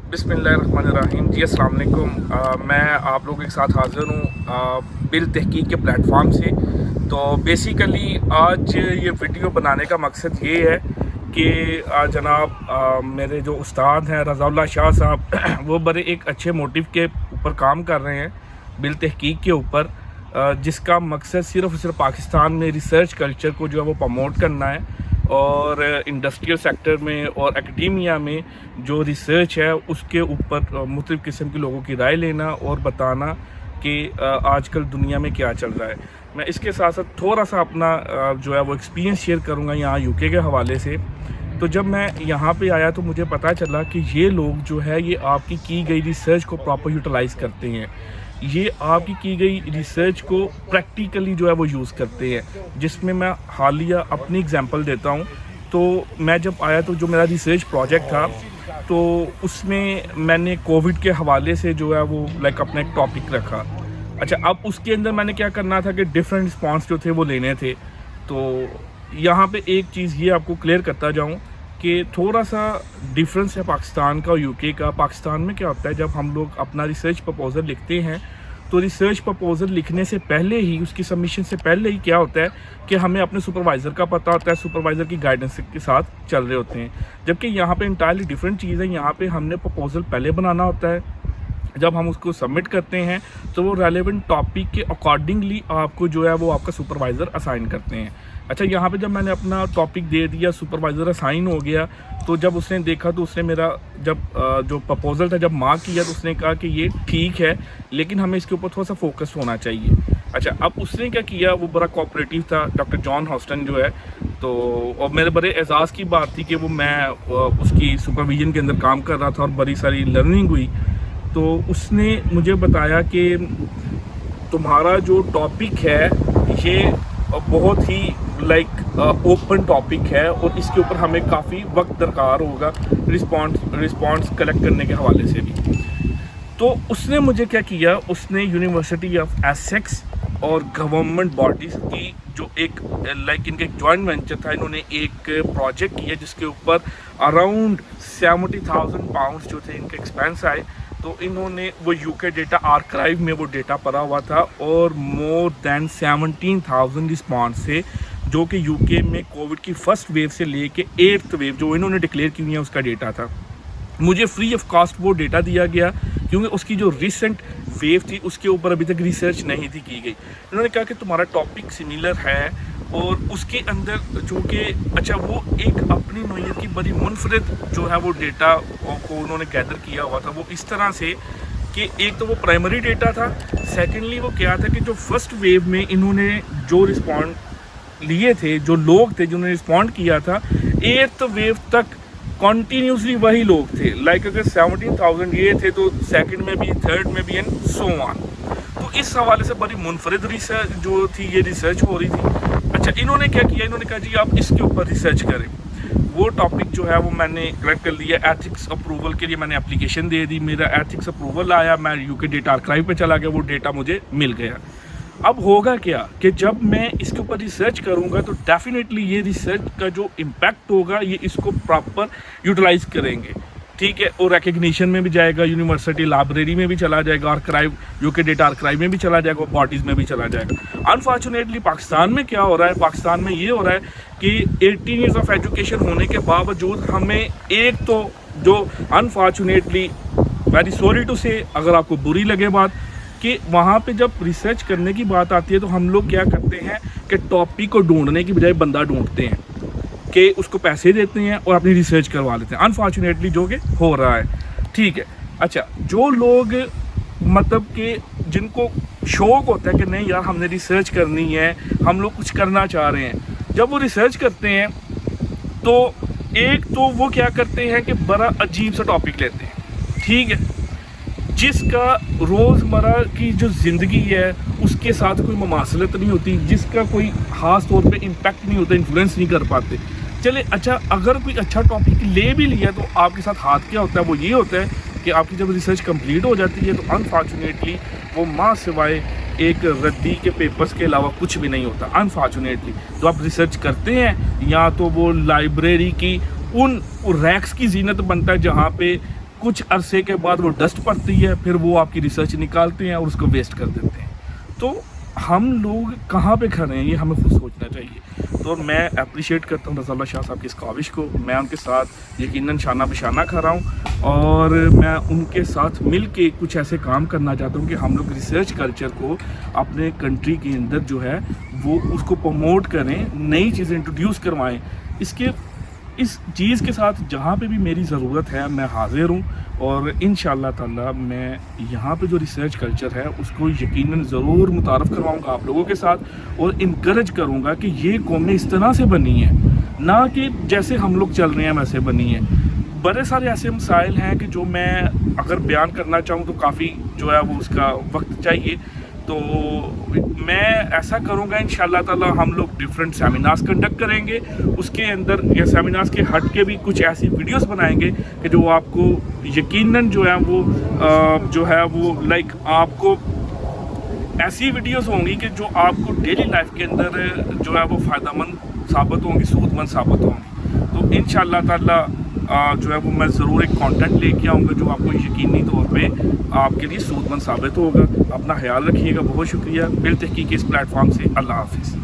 बिस्मिल्लाहिर्रहमानिर्रहीम। जी अस्सलाम वालेकुम। मैं आप लोगों के साथ हाज़िर हूँ बिल तहकीक के प्लेटफॉर्म से। तो बेसिकली आज ये वीडियो बनाने का मकसद ये है कि जनाब मेरे जो उस्ताद हैं रज़ाउल्लाह शाह साहब वो बड़े एक अच्छे मोटिव के ऊपर काम कर रहे हैं बिल तहकीक के ऊपर, जिसका मकसद सिर्फ पाकिस्तान में रिसर्च कल्चर को जो है वो प्रमोट करना है और इंडस्ट्रियल सेक्टर में और एकेडेमिया में जो रिसर्च है उसके ऊपर मुख्तलिफ़ किस्म के लोगों की राय लेना और बताना कि आजकल दुनिया में क्या चल रहा है। मैं इसके साथ साथ थोड़ा सा अपना जो है वो एक्सपीरियंस शेयर करूँगा यहाँ यूके के हवाले से। तो जब मैं यहाँ पे आया तो मुझे पता चला कि ये लोग जो है ये आपकी की गई रिसर्च को प्रॉपर यूटिलाइज़ करते हैं, ये आपकी की गई रिसर्च को प्रैक्टिकली जो है वो यूज़ करते हैं, जिसमें मैं हालिया अपनी एग्जांपल देता हूँ। तो मैं जब आया तो जो मेरा रिसर्च प्रोजेक्ट था तो उसमें मैंने कोविड के हवाले से जो है वो अपना एक टॉपिक रखा। अच्छा, अब उसके अंदर मैंने क्या करना था कि डिफरेंट रिस्पॉन्स जो थे वो लेने थे। तो यहाँ पे एक चीज़ ये आपको क्लियर करता जाऊँ कि थोड़ा सा डिफरेंस है पाकिस्तान का और यूके का। पाकिस्तान में क्या होता है, जब हम लोग अपना रिसर्च प्रपोज़ल लिखते हैं तो रिसर्च प्रपोज़ल लिखने से पहले ही, उसकी सबमिशन से पहले ही क्या होता है कि हमें अपने सुपरवाइज़र का पता होता है, सुपरवाइज़र की गाइडेंस के साथ चल रहे होते हैं। जबकि यहाँ पे इंटायरली डिफरेंट चीज़ है। यहाँ पे हमने प्रपोज़ल पहले बनाना होता है, जब हम उसको सबमिट करते हैं तो वो रेलेवेंट टॉपिक के अकॉर्डिंगली आपको जो है वो आपका सुपरवाइज़र असाइन करते हैं। अच्छा, यहाँ पे जब मैंने अपना टॉपिक दे दिया, सुपरवाइज़र असाइन हो गया, तो जब उसने देखा तो उसने मेरा जब जो प्रपोज़ल था जब मार्क किया तो उसने कहा कि ये ठीक है लेकिन हमें इसके ऊपर थोड़ा सा फोकस होना चाहिए। अच्छा, अब उसने क्या किया, वो बड़ा कोऑपरेटिव था, डॉक्टर जॉन हॉस्टन जो है। तो और मेरे बड़े एजाज़ की बात थी कि वो मैं उसकी सुपरविजन के अंदर काम कर रहा था और बड़ी सारी लर्निंग हुई। तो उसने मुझे बताया कि तुम्हारा जो टॉपिक है ये बहुत ही ओपन टॉपिक है और इसके ऊपर हमें काफ़ी वक्त दरकार होगा रिस्पॉन्स कलेक्ट करने के हवाले से भी। तो उसने मुझे क्या किया, उसने यूनिवर्सिटी ऑफ एसेक्स और गवर्नमेंट बॉडीज़ की जो एक इनका एक जॉइंट वेंचर था, इन्होंने एक प्रोजेक्ट किया जिसके ऊपर अराउंड 70,000 पाउंड्स जो थे इनके एक्सपेंस आए। तो इन्होंने वो यूके डेटा आर्काइव में वो डेटा पड़ा हुआ था और मोर दैन 17,000 रिस्पॉन्स थे जो कि यूके में कोविड की फर्स्ट वेव से लेके 8th वेव जो इन्होंने डिक्लेयर की हुई है उसका डेटा था। मुझे फ्री ऑफ कॉस्ट वो डेटा दिया गया क्योंकि उसकी जो रिसेंट वेव थी उसके ऊपर अभी तक रिसर्च नहीं थी की गई। इन्होंने कहा कि तुम्हारा टॉपिक सिमिलर है और उसके अंदर जो कि अच्छा वो एक अपनी नोयत की बड़ी मुनफरद जो है वो डेटा को उन्होंने गैदर किया हुआ था। वो इस तरह से कि एक तो वो प्राइमरी डेटा था, सेकेंडली वो क्या था कि जो फर्स्ट वेव में इन्होंने जो रिस्पॉन्ड लिए थे, जो लोग थे जिन्होंने रिस्पॉन्ड किया था, 8th वेव तक कॉन्टीन्यूसली वही लोग थे। अगर 17,000 ये थे तो सेकंड में भी, थर्ड में भी एंड सो ऑन। तो इस हवाले से बड़ी मुनफरद रिसर्च जो थी ये रिसर्च हो रही थी। अच्छा, इन्होंने क्या किया, इन्होंने कहा जी आप इसके ऊपर रिसर्च करें। वो टॉपिक जो है वो मैंने कलेक्ट कर लिया। एथिक्स अप्रूवल के लिए मैंने एप्लीकेशन दे दी, मेरा एथिक्स अप्रूवल आया, मैं यूके डेटा आर्काइव पे चला गया, वो डेटा मुझे मिल गया। अब होगा क्या कि जब मैं इसके ऊपर रिसर्च करूंगा तो डेफिनेटली ये रिसर्च का जो इम्पैक्ट होगा ये इसको प्रॉपर यूटिलाइज करेंगे, ठीक है, और रिकग्निशन में भी जाएगा, यूनिवर्सिटी लाइब्रेरी में भी चला जाएगा, आर्काइव यूके डेटा आर्काइव में भी चला जाएगा, बॉडीज़ में भी चला जाएगा। अनफॉर्चुनेटली पाकिस्तान में क्या हो रहा है, पाकिस्तान में ये हो रहा है कि 18 ईयर्स ऑफ एजुकेशन होने के बावजूद हमें एक तो जो अनफॉर्चुनेटली वेरी सॉरी टू से, अगर आपको बुरी लगे बात, कि वहाँ पे जब रिसर्च करने की बात आती है तो हम लोग क्या करते हैं कि टॉपिक को ढूंढने की बजाय बंदा ढूंढते हैं कि उसको पैसे देते हैं और अपनी रिसर्च करवा लेते हैं। अनफॉर्चुनेटली जो कि हो रहा है, ठीक है। अच्छा, जो लोग मतलब कि जिनको शौक होता है कि नहीं यार हमने रिसर्च करनी है, हम लोग कुछ करना चाह रहे हैं, जब वो रिसर्च करते हैं तो एक तो वो क्या करते हैं कि बड़ा अजीब सा टॉपिक लेते हैं, ठीक है, जिसका रोज़मर्रा की जो ज़िंदगी है उसके साथ कोई ममासलत नहीं होती, जिसका कोई ख़ास तौर पे इम्पैक्ट नहीं होता, इन्फ्लुएंस नहीं कर पाते। चले अच्छा, अगर कोई अच्छा टॉपिक ले भी लिया तो आपके साथ हाथ क्या होता है, वो ये होता है कि आपकी जब रिसर्च कंप्लीट हो जाती है तो अनफॉर्चुनेटली वो माँ सिवाय एक रद्दी के पेपर्स के अलावा कुछ भी नहीं होता। अनफॉर्चुनेटली तो आप रिसर्च करते हैं या तो वो लाइब्रेरी की उन रैक्स की जीनत बनता है जहाँ पे کچھ عرصے کے بعد وہ ڈسٹ پڑتی ہے, پھر وہ آپ کی ریسرچ نکالتے ہیں اور اس کو ویسٹ کر دیتے ہیں. تو ہم لوگ کہاں پہ کھڑے ہیں یہ ہمیں خود سوچنا چاہیے. تو میں اپریشیٹ کرتا ہوں رضا اللہ شاہ صاحب کی اس کاوش کو. میں ان کے ساتھ یقیناً شانہ بہ شانہ کھڑا ہوں اور میں ان کے ساتھ مل کے کچھ ایسے کام کرنا چاہتا ہوں کہ ہم لوگ ریسرچ کلچر کو اپنے کنٹری کے اندر جو ہے وہ اس کو پروموٹ کریں, نئی چیزیں انٹروڈیوس کروائیں. اس چیز کے ساتھ جہاں پہ بھی میری ضرورت ہے میں حاضر ہوں, اور انشاءاللہ تعالی میں یہاں پہ جو ریسرچ کلچر ہے اس کو یقیناً ضرور متعارف کرواؤں گا آپ لوگوں کے ساتھ, اور انکریج کروں گا کہ یہ قومیں اس طرح سے بنی ہیں, نہ کہ جیسے ہم لوگ چل رہے ہیں ویسے بنی ہیں. بڑے سارے ایسے مسائل ہیں کہ جو میں اگر بیان کرنا چاہوں تو کافی جو ہے وہ اس کا وقت چاہیے. تو میں ایسا کروں گا انشاءاللہ تعالی, ہم لوگ ڈفرینٹ سیمینارز کنڈکٹ کریں گے, اس کے اندر یا سیمینارز کے ہٹ کے بھی کچھ ایسی ویڈیوز بنائیں گے کہ جو آپ کو یقیناً جو ہے وہ لائک آپ کو ایسی ویڈیوز ہوں گی کہ جو آپ کو ڈیلی لائف کے اندر جو ہے وہ فائدہ مند ثابت ہوں گی, سود مند ثابت ہوں گی. تو انشاءاللہ تعالی جو ہے وہ میں ضرور ایک کانٹینٹ لے کے آؤں گا جو آپ کو یقینی طور پہ آپ کے لیے سود مند ثابت ہوگا. اپنا خیال رکھیے گا. بہت شکریہ بالتحقیق اس پلیٹ فارم سے. اللہ حافظ.